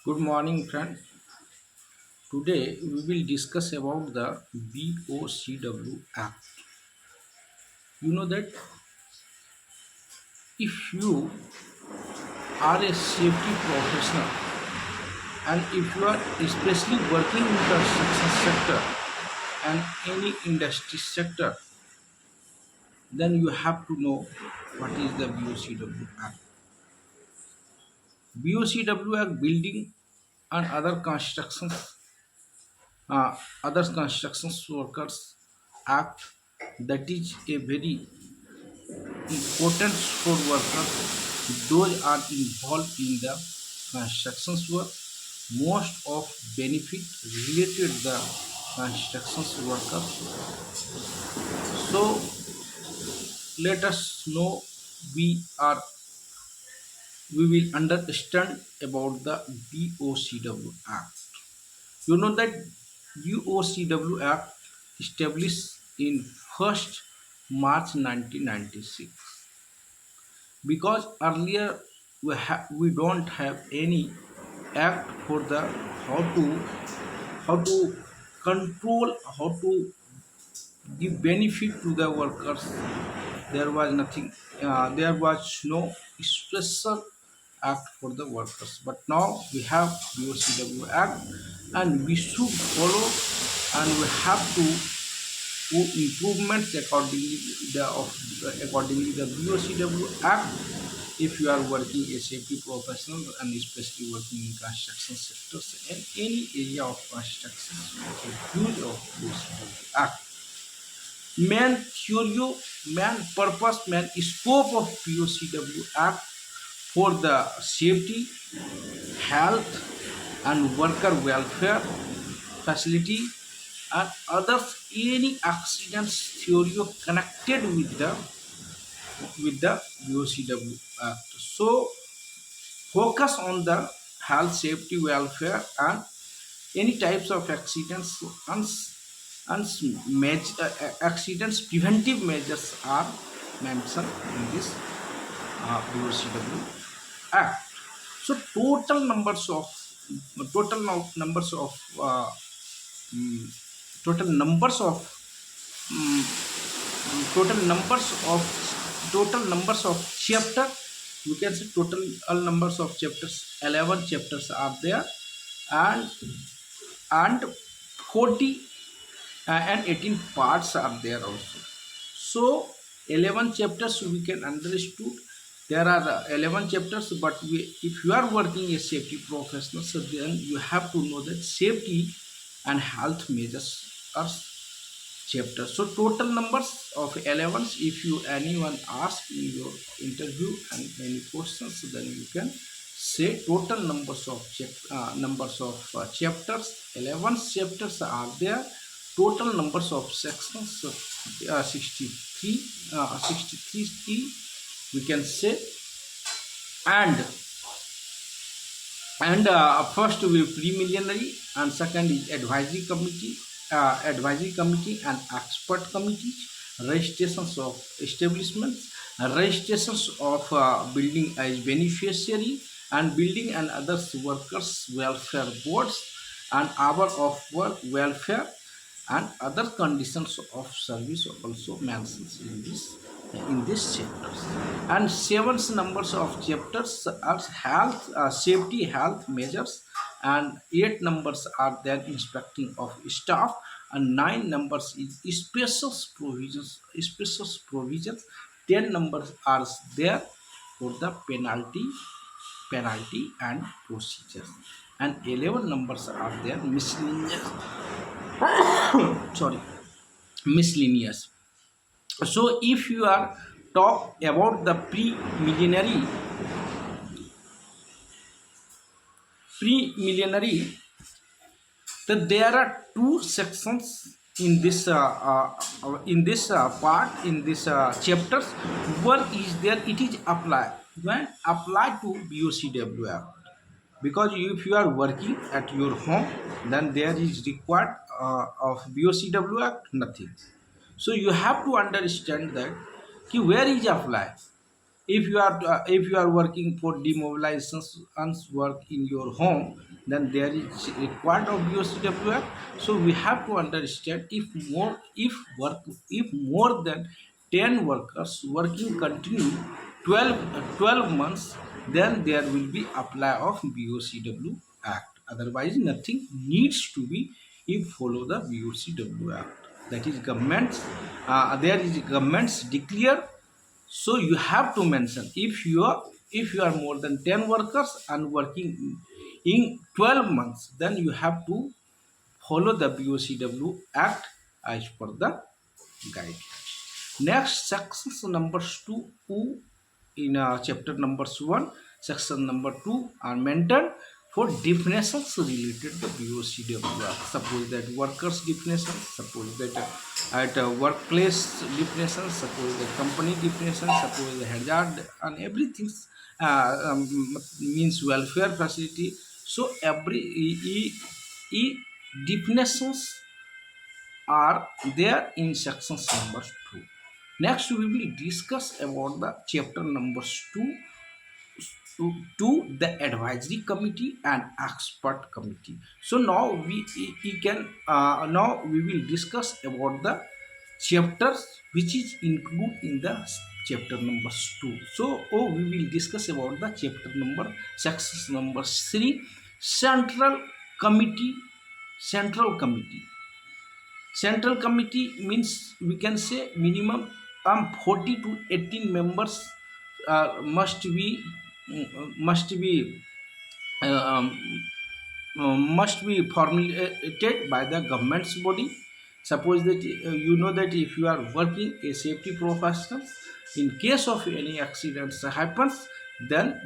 Good morning, friend. Today we will discuss about the BOCW Act. You know that if you are a safety professional and if you are especially working in the construction sector and any industry sector, then you have to know what is the BOCW Act. BOCW Act Building and other constructions workers act, that is a very important for workers. Those are involved in the construction work. Most of benefit related the construction workers. So let us know we are we will understand about the BOCW Act. You know that BOCW Act established in 1st March 1996, because earlier we don't have any act for the how to control, how to give benefit to the workers. There was nothing, there was no special act for the workers, but now we have BOCW Act and we should follow, and we have to do improvements accordingly the BOCW Act. If you are working a safety professional and especially working in construction sectors and any area of construction, make use of BOCW Act. Main theory, main purpose, main scope of BOCW Act for the safety, health and worker welfare facility and others, any accidents theory connected with the BOCW Act. So focus on the health, safety, welfare, and any types of accidents and accidents preventive measures are mentioned in this BOCW Act. So total numbers of mm, total numbers of mm, total numbers of total numbers of chapter, you can say total numbers of chapters, 11 chapters are there, and and 40 and 18 parts are there also. So 11 chapters we can understood. There are 11 chapters, but if you are working a safety professional, so then you have to know that safety and health measures are chapters. So total numbers of 11. If you anyone ask in your interview and any questions, then you can say total numbers of chapters. 11 chapters are there. Total numbers of sections 63, 63 we can say, and first will be preliminary, and second is advisory committee and expert committees, registrations of establishments, registrations of building as beneficiary, and building and others workers welfare boards, and hour of work welfare, and other conditions of service also mentions in this chapters. And seven numbers of chapters are health, safety, health measures, and 8 numbers are there inspecting of staff, and 9 numbers is special provisions. 10 numbers are there for the penalty and procedures, and 11 numbers are there miscellaneous, sorry, miscellaneous. So if you are talk about the preliminary, that there are two sections in this part, in this chapters. One is there, it is apply to BOCW Act, because if you are working at your home, then there is required of BOCW Act nothing. So you have to understand that where is apply. If you are working for demobilization work in your home, then there is required of BOCW Act. So we have to understand, if more than 10 workers working continue 12 months, then there will be apply of BOCW Act. Otherwise, nothing needs to be if follow the BOCW Act. That is governments. There is governments declare. So you have to mention, if you are more than 10 workers and working in 12 months, then you have to follow the BOCW Act as per the guide. Next, sections numbers 2 in chapter numbers 1, section number 2 are maintained for definitions related to BOCW. Suppose that workers definition, suppose that at workplace definition, suppose the company definition, suppose the hazard and everything means welfare facility. So every definitions are there in sections number 2. Next, we will discuss about the chapter numbers 2 to the advisory committee and expert committee. So now now we will discuss about the chapters which is included in the chapter number 2. So we will discuss about the chapter number sections number 3, central committee. Central committee means, we can say, minimum 40 to 18 members must be uh, um, must be formulated by the government's body. Suppose that you know that if you are working a safety professional, in case of any accidents happens, then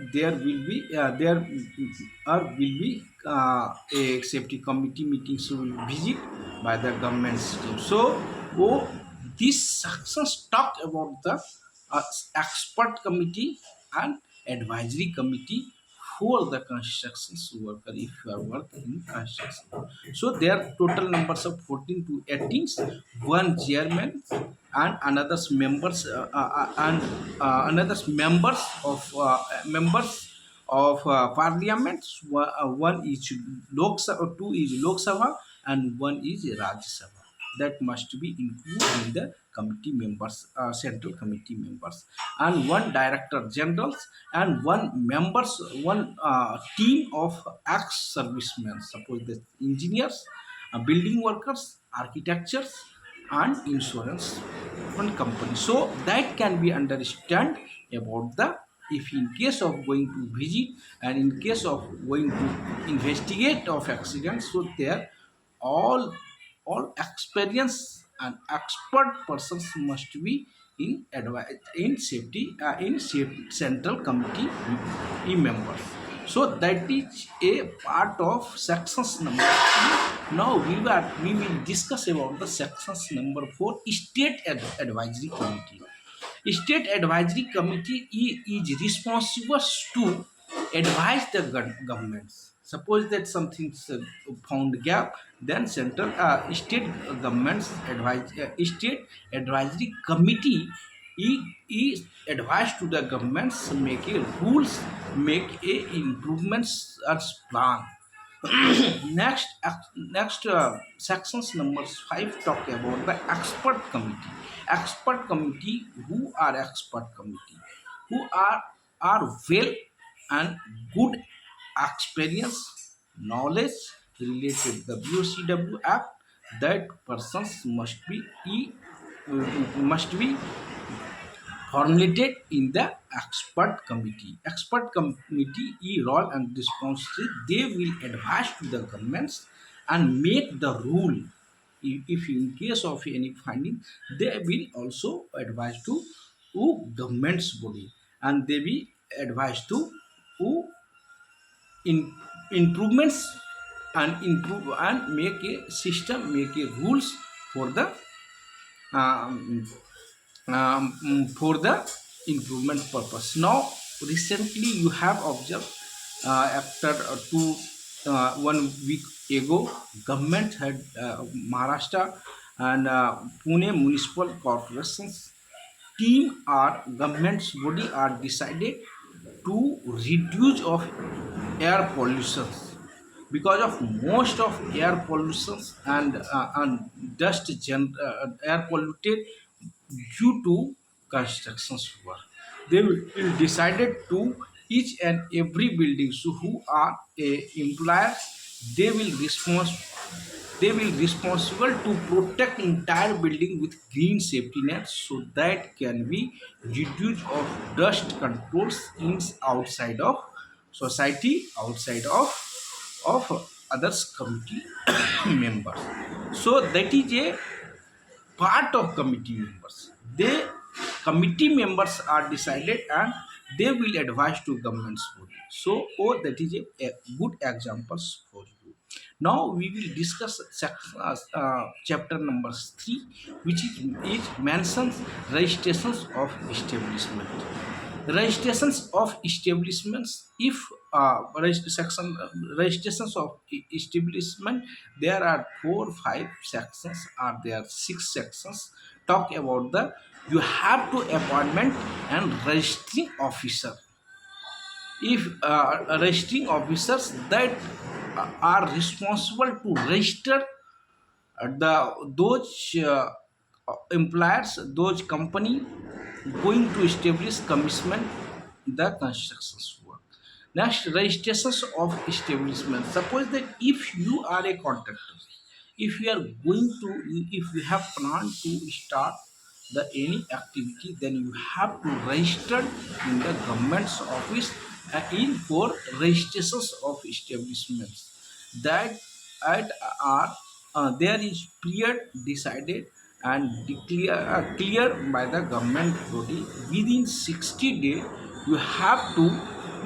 a safety committee meetings will visit by the government's team. So these sections talk about the uh, expert committee and advisory committee for the construction worker, if you are working in construction. So there are total numbers of 14 to 18, one chairman and another members of parliament. One is Lok Sabha, two is Lok Sabha, and one is Rajya Sabha. That must be included in the committee members, central committee members, and one director generals, and one team of ex servicemen. Suppose the engineers, building workers, architects, and insurance one company. So that can be understand about the, if in case of going to visit and in case of going to investigate of accidents, so there all all experience and expert persons must be in safety central committee members. So that is a part of sections number 3. Now we will discuss about the sections number 4, state advisory committee. State advisory committee is responsible to advise the governments. Suppose that something's found gap, then central state governments state advisory committee is advised to the governments, make a rules, make a improvements as plan. Next sections numbers 5 talk about the expert committee. Expert committee, who are expert committee, who are well and good experience, knowledge related to the BOCW Act. That persons must be formulated in the expert committee. Expert committee role and responsibility, they will advise to the governments and make the rule. If in case of any finding, they will also advise to government's body, and they will advise to in, improvements and improve and make a system, make a rules for the um, for the improvement purpose. Now, recently you have observed, after 1 week ago, government had Maharashtra and Pune municipal corporations team or government's body are decided to reduce of air pollution, because of most of air pollutions and air polluted due to construction work. They will decided to each and every building, so who are a employer, they will responsible to protect entire building with green safety nets, so that can be reduce of dust controls in outside of society, outside of others committee members. So that is a part of committee members. They committee members are decided and they will advise to government's body. So, oh, that is a good examples for you. Now we will discuss chapter number 3, which is mentions registrations of establishment. Registrations of establishments, if registrations of establishment, there are 4 5 sections, are there 6 sections talk about the you have to appointment and registering officer. If registering officers that are responsible to register the those employers, those company going to establish commission the construction work. Next, registrations of establishment. Suppose that if you are a contractor, if you are going to, if you have planned to start the any activity, then you have to register in the government's office in for registrations of establishments, that at are there is period decided and clear by the government body. Within 60 days you have to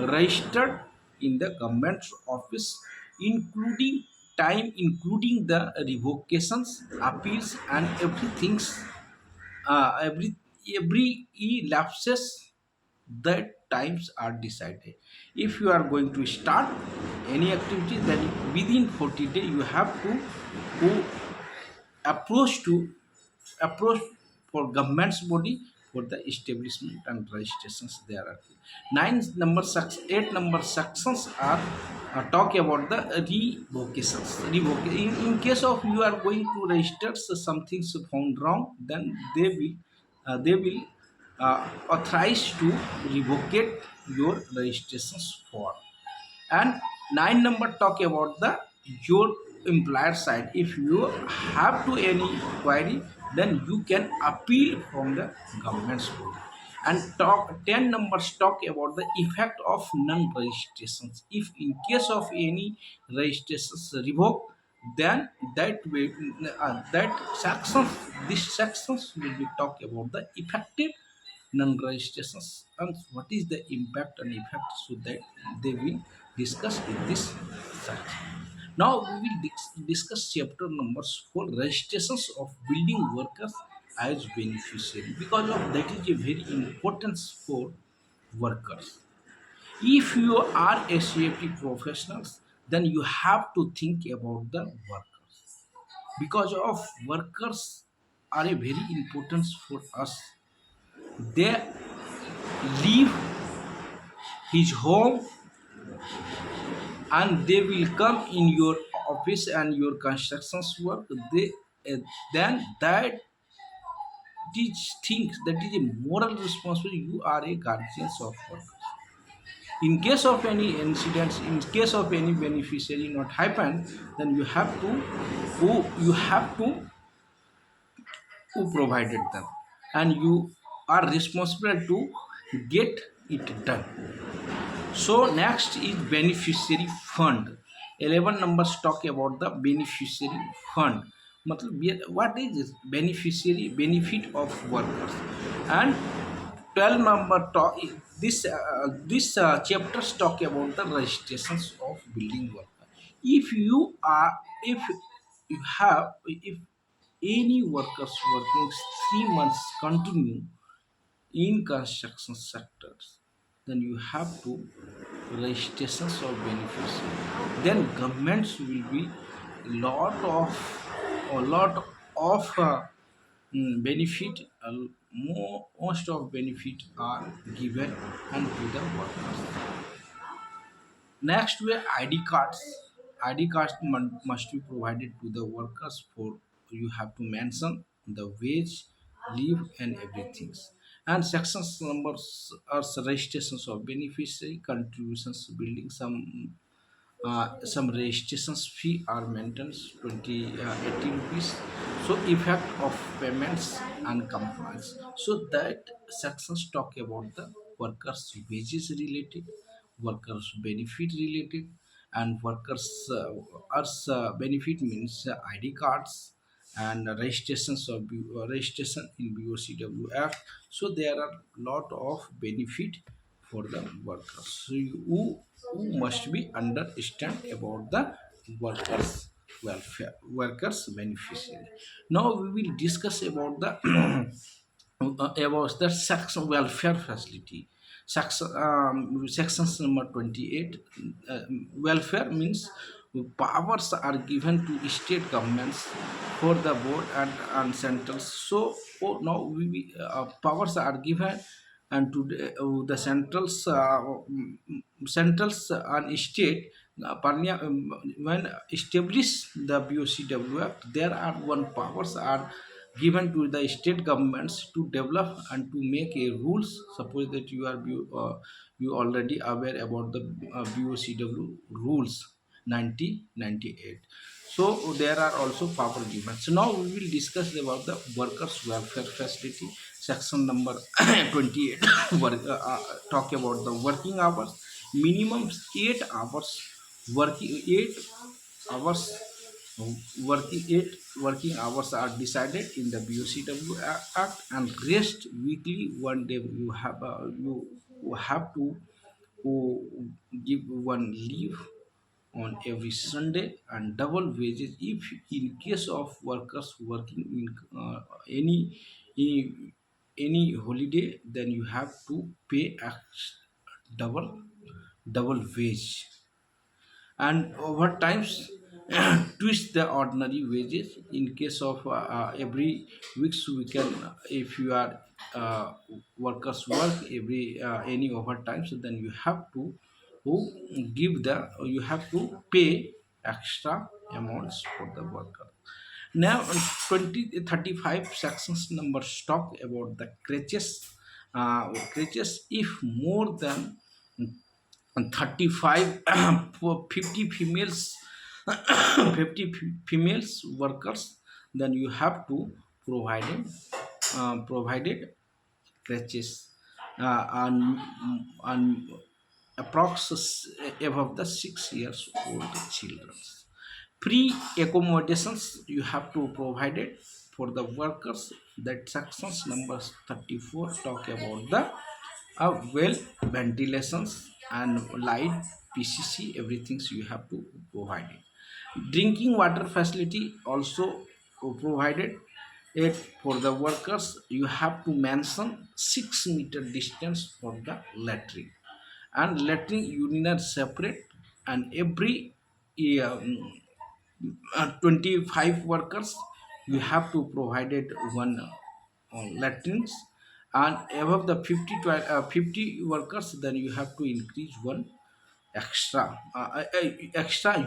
register in the government office, including time, including the revocations, appeals and everything, every lapses, that times are decided. If you are going to start any activity, then within 40 days you have to approach to approach for government's body for the establishment and registrations there are. Eight number sections are talk about the revocations. In case of you are going to register, so something's found wrong, then they will authorize to revocate your registrations for. And 9 number talk about the your employer side. If you have to any query, then you can appeal from the government's body. And talk 10 numbers talk about the effect of non-registrations. If in case of any registrations revoked, then that sections, these sections will be talk about the effective non-registrations and what is the impact and effect, so that they will discuss in this section. Now we will discuss chapter numbers 4, registrations of building workers as beneficiary, because of that is a very importance for workers. If you are a safety professionals, then you have to think about the workers, because of workers are a very importance for us. They leave his home and they will come in your office and your constructions work. They then that is things, that is a moral responsibility. You are a guardians of work. In case of any incidents, in case of any beneficiary not happen, then you have to who provided them, and you are responsible to get it done. So next is beneficiary fund. 11 numbers talk about the beneficiary fund. What is this? Beneficiary benefit of workers. And 12 number talk, this chapters talk about the registrations of building worker. If you are, if you have, if any workers working 3 months continue in construction sectors, then you have to registrations of benefits. Then governments will be lot of a lot of benefit, most of benefit are given onto the workers. Next way ID cards. ID cards must be provided to the workers for you have to mention the wage, leave and everything. And sections numbers are registrations of beneficiary contributions building some registrations fee are maintained 80 rupees. So effect of payments and compliance, so that sections talk about the workers wages related, workers benefit related, and workers as benefit means id cards and registrations of registration in BOCW Act. So there are lot of benefit for the workers. So who must be understand about the workers welfare, workers beneficiary. Now we will discuss about the about the sex welfare facility. Sections number 28. Welfare means powers are given to state governments for the board and centers. So now powers are given and to the centrals and state when establish the BOCW Act, there are one powers are given to the state governments to develop and to make a rules. Suppose that you already aware about the BOCW rules 1998. So there are also power given. So now we will discuss about the workers welfare facility. Section number 28 talk about the working hours. Minimum 8 hours working 8 hours working hours are decided in the BOCW Act, and rest weekly 1 day you have to give one leave on every Sunday, and double wages if in case of workers working in any any holiday, then you have to pay double double wage. And over times twist the ordinary wages in case of every weeks we can if you are workers work every any overtime, so then you have to who give the you have to pay extra amounts for the worker. Now 2035 sections numbers talk about the crutches. Crutches if more than 35 for 50 females 50 females workers, then you have to provided crutches and approx above the 6 years old children. Pre accommodations you have to provide it for the workers. That sections numbers 34 talk about the well ventilations and light PCC everything you have to provide it. Drinking water facility also provided it for the workers. You have to mention 6 meter distance for the latrine, and latrine urinal separate, and every um, 25 workers you have to provided one latrines, and above the 50 workers then you have to increase one extra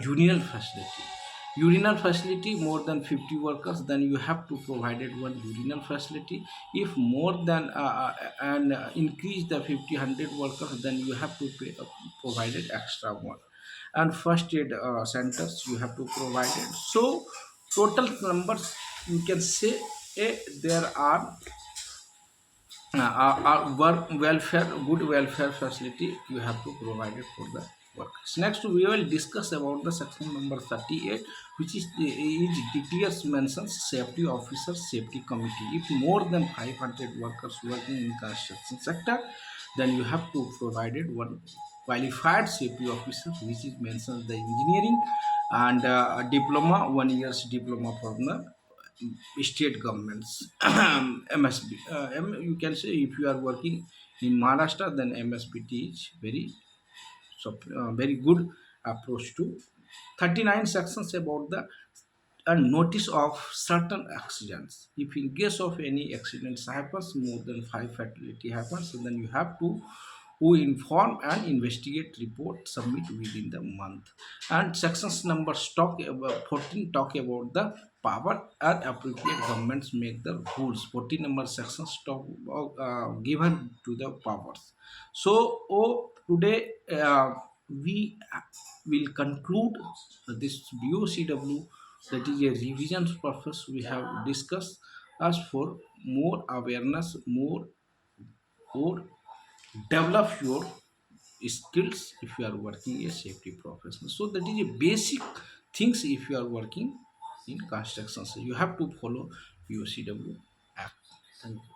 urinal facility. Urinal facility more than 50 workers, then you have to provided one urinal facility. If more than and increase the 50 100 workers, then you have to provided extra one. And first aid centers you have to provide it. So total numbers you can say there are work welfare, good welfare facility you have to provide it for the workers. Next we will discuss about the section number 38, which is declares mentions safety officer safety committee. If more than 500 workers working in construction sector, then you have to provide it one qualified safety officer, which is mentions the engineering and diploma 1 year's diploma from the state governments. MSB. You can say if you are working in Maharashtra, then MSBT is very good approach to 39 sections about the a notice of certain accidents. If in case of any accidents happens, more than 5 fatality happens, then you have to who inform and investigate report submit within the month. And sections numbers talk about 14 talk about the power and appropriate governments make the rules. 14 number sections talk about given to the powers. So today we will conclude this BOCW, that is a revision purpose we have discussed as for more awareness, more develop your skills if you are working a safety professional. So that is a basic things if you are working in construction. So you have to follow BOCW Act. Thank you.